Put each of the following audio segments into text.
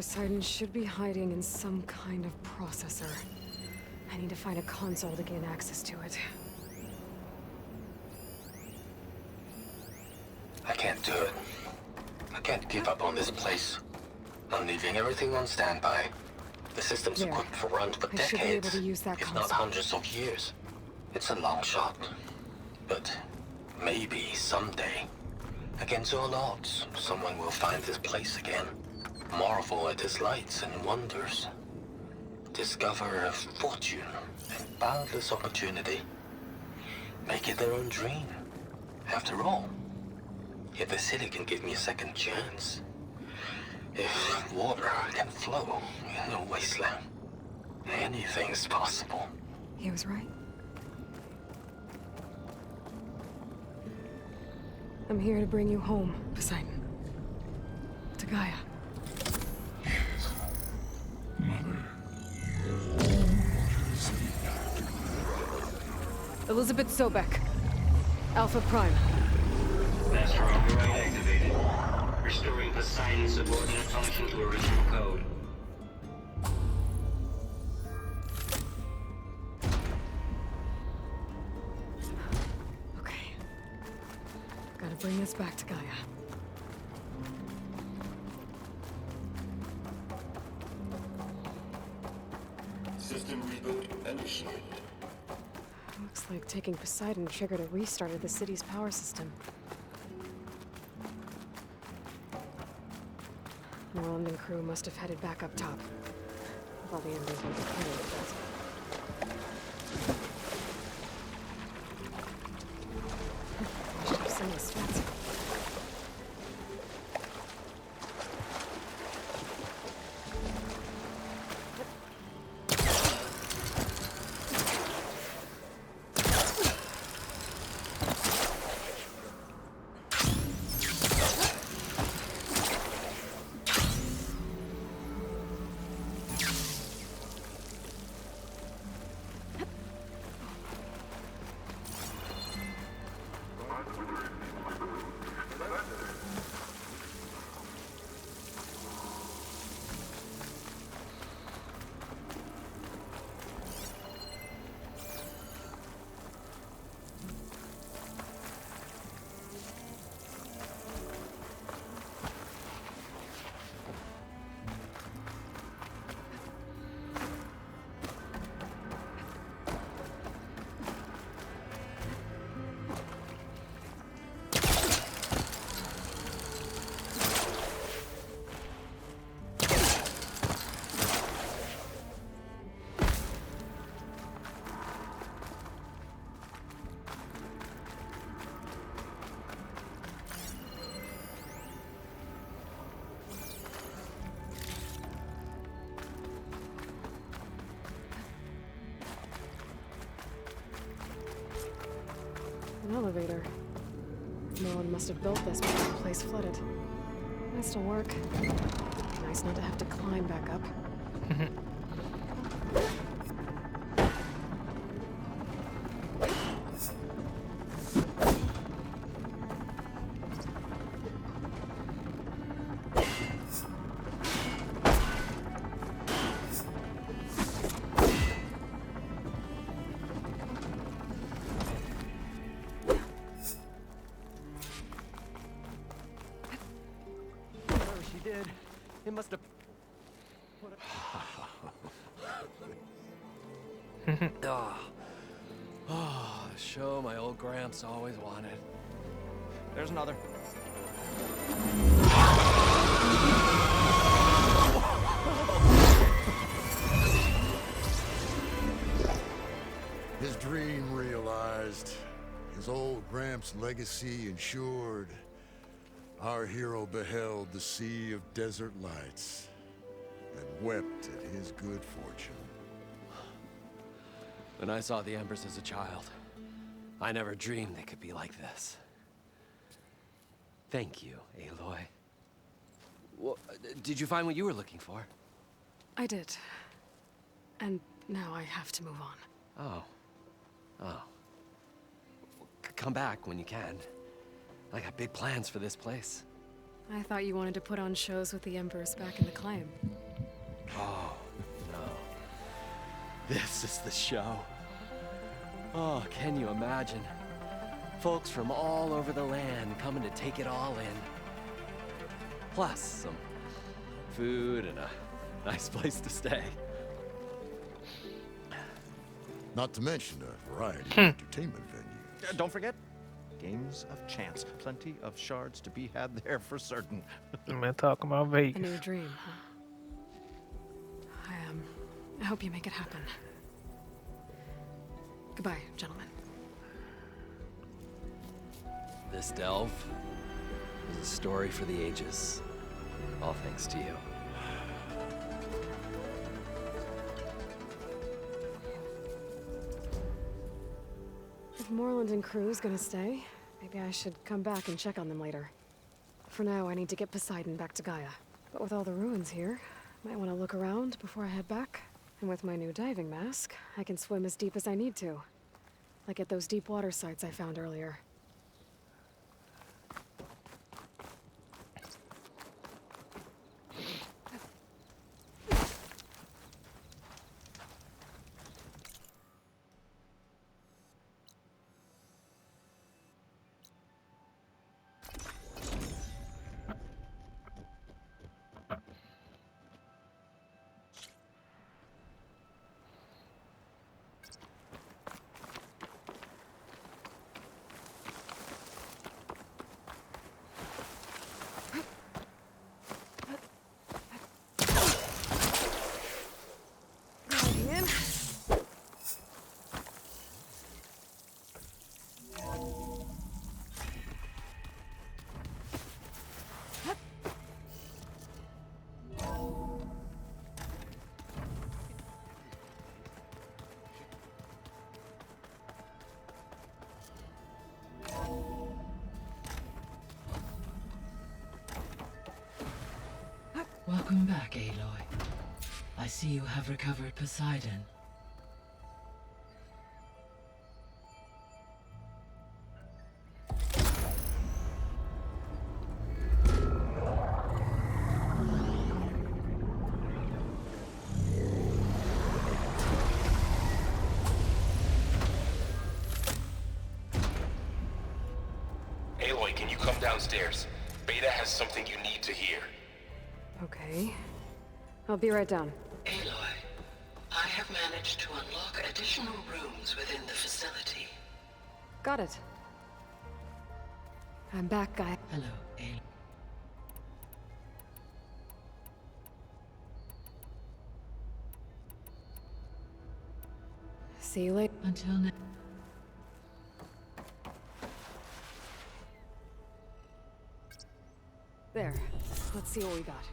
Poseidon should be hiding in some kind of processor. I need to find a console to gain access to it. I can't do it. I can't give up on this place. I'm leaving everything on standby. The system's There. equipped for runs for I should be able decades, to use that if not console. hundreds of years. It's a long shot. But maybe someday, against all odds, someone will find this place again. Marvel at its lights and wonders. Discover a fortune and boundless opportunity. Make it their own dream. After all, if the city can give me a second chance, if water can flow in a wasteland, anything's possible. He was right. I'm here to bring you home, Poseidon. To Gaia. Mother. Elizabeth Sobek. Alpha Prime. Master override activated. Restoring Poseidon's subordinate function to original code. Okay. Gotta bring this back to Gaia. System reboot initiated. Looks like taking Poseidon triggered a restart of the city's power system. Moreland and crew must have headed back up top. While the embers were decaying a bit. I should have some of the stats. An elevator. Moreland must have built this before the place flooded. Nice to work. Nice not to have to climb back up. Whatever she did, it must have... Oh, the show my old Gramps always wanted. There's another. His dream realized. His old Gramps' legacy ensured. Our hero beheld the sea of desert lights and wept at his good fortune. When I saw the Embers as a child, I never dreamed they could be like this. Thank you, Aloy. Well, did you find what you were looking for? I did. And now I have to move on. Oh. Oh. Come back when you can. I got big plans for this place. I thought you wanted to put on shows with the Empress back in the claim. Oh, no. This is the show. Oh, can you imagine? Folks from all over the land coming to take it all in. Plus some food and a nice place to stay. Not to mention a variety of entertainment venues. Don't forget, games of chance. Plenty of shards to be had there for certain. Man, talking about A Vegas. new dream, huh? I hope you make it happen. Goodbye, gentlemen. This delve is a story for the ages. All thanks to you. If Moreland and crew's gonna stay, maybe I should come back and check on them later. For now, I need to get Poseidon back to Gaia. But with all the ruins here, might want to look around before I head back. And with my new diving mask, I can swim as deep as I need to. Like at those deep water sites I found earlier. Welcome back, Aloy. I see you have recovered Poseidon. Aloy, can you come downstairs? Beta has something you need to hear. Okay. I'll be right down. Aloy, I have managed to unlock additional rooms within the facility. Got it. I'm back, guy. Hello, Aloy. See you later. Until next. There. Let's see what we got.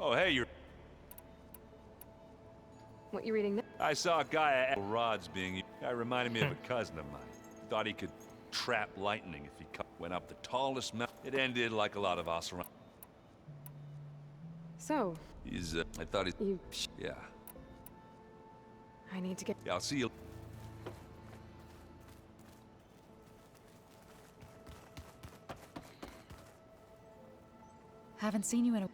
Oh, hey, you're... What you reading now? I saw a guy at rods being... Guy reminded me of a cousin of mine. Thought he could trap lightning if he went up the tallest mountain. It ended like a lot of us around. So, He's, I thought he... you... Yeah. I need to get... Yeah, I'll see you... Haven't seen you in a...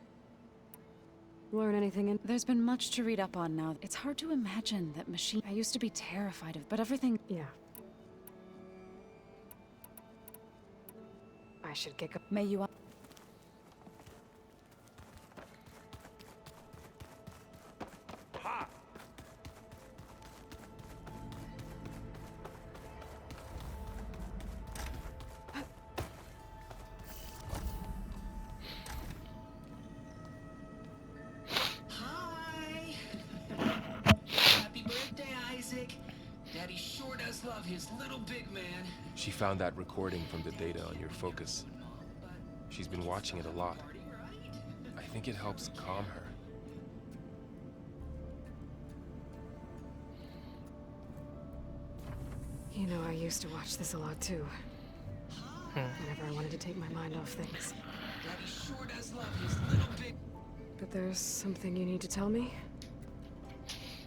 Learn anything in... There's been much to read up on now. It's hard to imagine that machine... I used to be terrified of, but everything... Yeah. I should get... May you... Ha! Hi! Happy birthday, Isaac! Daddy sure does love his little big man. She found that recording from the data on your focus. She's been watching it a lot. I think it helps calm her. You know, I used to watch this a lot too. Whenever I wanted to take my mind off things. Daddy sure does love his little big... But there's something you need to tell me?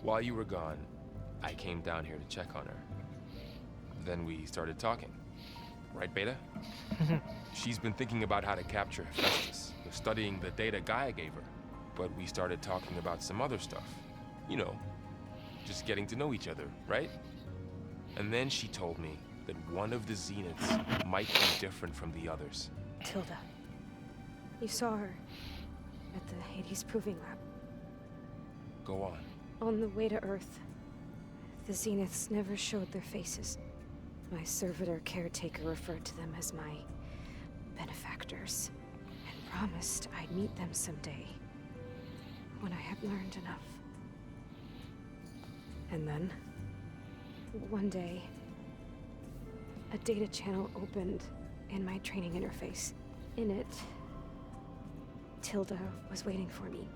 While you were gone, I came down here to check on her. Then we started talking. Right, Beta? She's been thinking about how to capture Hephaestus. We're studying the data Gaia gave her. But we started talking about some other stuff. You know, just getting to know each other, right? And then she told me that one of the Zeniths might be different from the others. Tilda. You saw her at the Hades Proving Lab. Go on. On the way to Earth, the Zeniths never showed their faces. My servitor caretaker referred to them as my benefactors, and promised I'd meet them someday, when I had learned enough. And then? One day, a data channel opened in my training interface. In it, Tilda was waiting for me,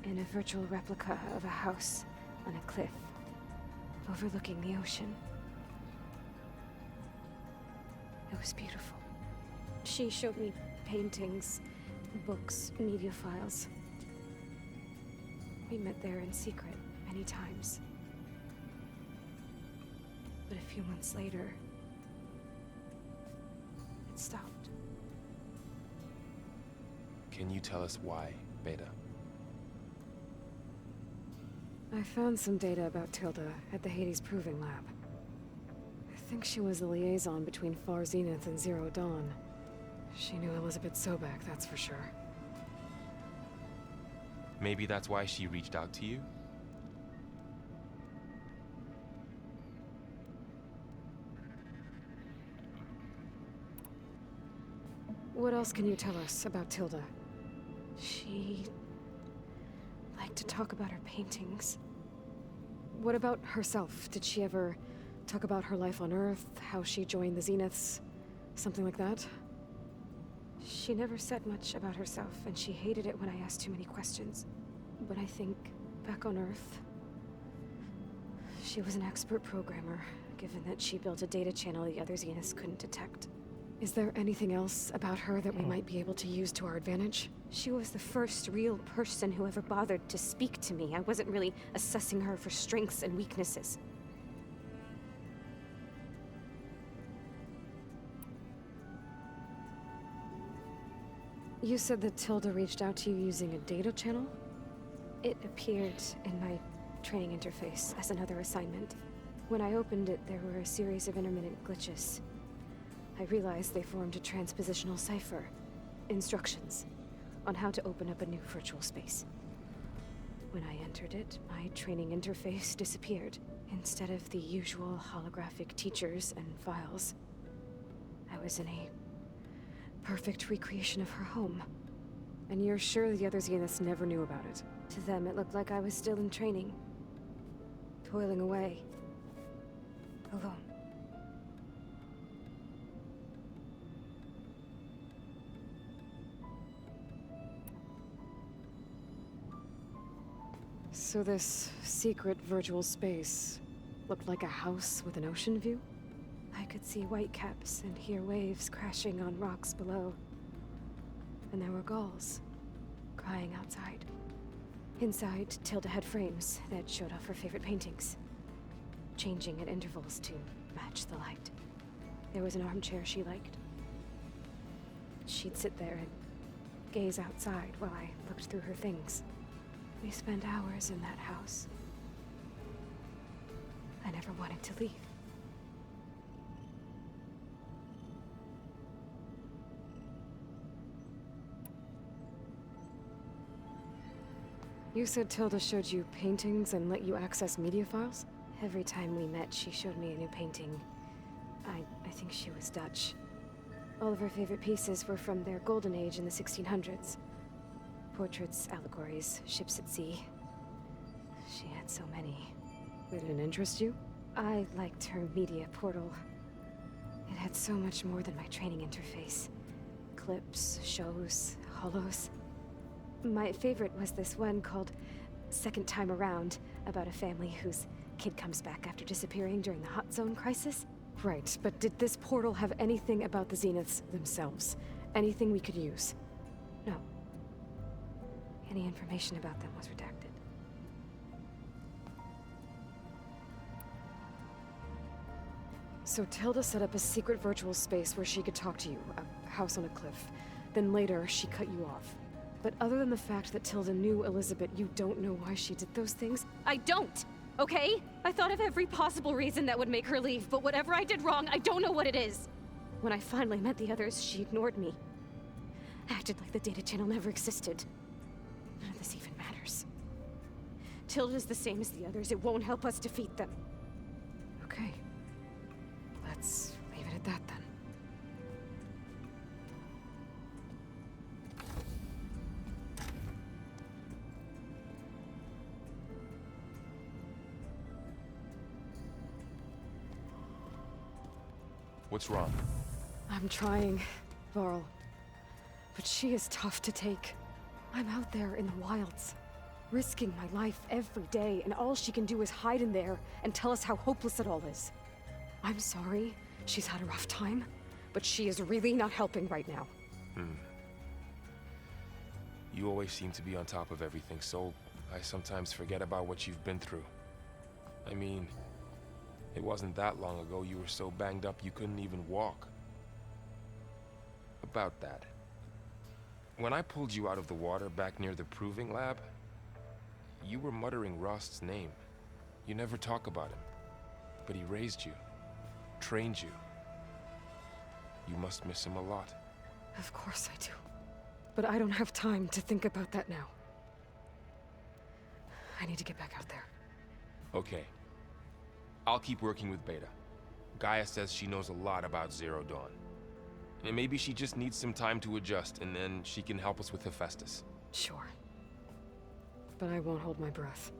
in a virtual replica of a house on a cliff, overlooking the ocean. It was beautiful. She showed me paintings, books, media files. We met there in secret many times. But a few months later, it stopped. Can you tell us why, Beta? I found some data about Tilda at the Hades Proving Lab. I think she was the liaison between Far Zenith and Zero Dawn. She knew Elizabeth Sobek, that's for sure. Maybe that's why she reached out to you? What else can you tell us about Tilda? She liked to talk about her paintings. What about herself? Did she ever talk about her life on Earth, how she joined the Zeniths, something like that? She never said much about herself, and she hated it when I asked too many questions. But I think, back on Earth, she was an expert programmer, given that she built a data channel the other Zeniths couldn't detect. Is there anything else about her that we might be able to use to our advantage? She was the first real person who ever bothered to speak to me. I wasn't really assessing her for strengths and weaknesses. You said that Tilda reached out to you using a data channel? It appeared in my training interface as another assignment. When I opened it, there were a series of intermittent glitches. I realized they formed a transpositional cipher. Instructions on how to open up a new virtual space. When I entered it, my training interface disappeared. Instead of the usual holographic teachers and files, I was in a perfect recreation of her home. And you're sure the other Zeniths never knew about it? To them, it looked like I was still in training. Toiling away. Alone. So this secret virtual space looked like a house with an ocean view? I could see whitecaps and hear waves crashing on rocks below. And there were gulls crying outside. Inside, Tilda had frames that showed off her favorite paintings, changing at intervals to match the light. There was an armchair she liked. She'd sit there and gaze outside while I looked through her things. We spent hours in that house. I never wanted to leave. You said Tilda showed you paintings and let you access media files? Every time we met, she showed me a new painting. I think she was Dutch. All of her favorite pieces were from their golden age in the 1600s. Portraits, allegories, ships at sea. She had so many. Did it interest you? I liked her media portal. It had so much more than my training interface. Clips, shows, holos. My favorite was this one called Second Time Around, about a family whose kid comes back after disappearing during the Hot Zone crisis. Right, but did this portal have anything about the Zeniths themselves? Anything we could use? No. Any information about them was redacted. So Tilda set up a secret virtual space where she could talk to you, a house on a cliff. Then later, she cut you off. But other than the fact that Tilda knew Elizabeth, you don't know why she did those things? I don't! Okay? I thought of every possible reason that would make her leave, but whatever I did wrong, I don't know what it is. When I finally met the others, she ignored me. Acted like the data channel never existed. None of this even matters. Tilda's the same as the others. It won't help us defeat them. Okay. Let's leave it at that then. What's wrong? I'm trying, Varl. But she is tough to take. I'm out there in the wilds, risking my life every day, and all she can do is hide in there and tell us how hopeless it all is. I'm sorry, she's had a rough time, but she is really not helping right now. You always seem to be on top of everything, so I sometimes forget about what you've been through. I mean, it wasn't that long ago you were so banged up you couldn't even walk. About that. When I pulled you out of the water back near the proving lab, you were muttering Rost's name. You never talk about him. But he raised you, trained you. You must miss him a lot. Of course I do. But I don't have time to think about that now. I need to get back out there. Okay. I'll keep working with Beta. Gaia says she knows a lot about Zero Dawn. And maybe she just needs some time to adjust, and then she can help us with Hephaestus. Sure. But I won't hold my breath.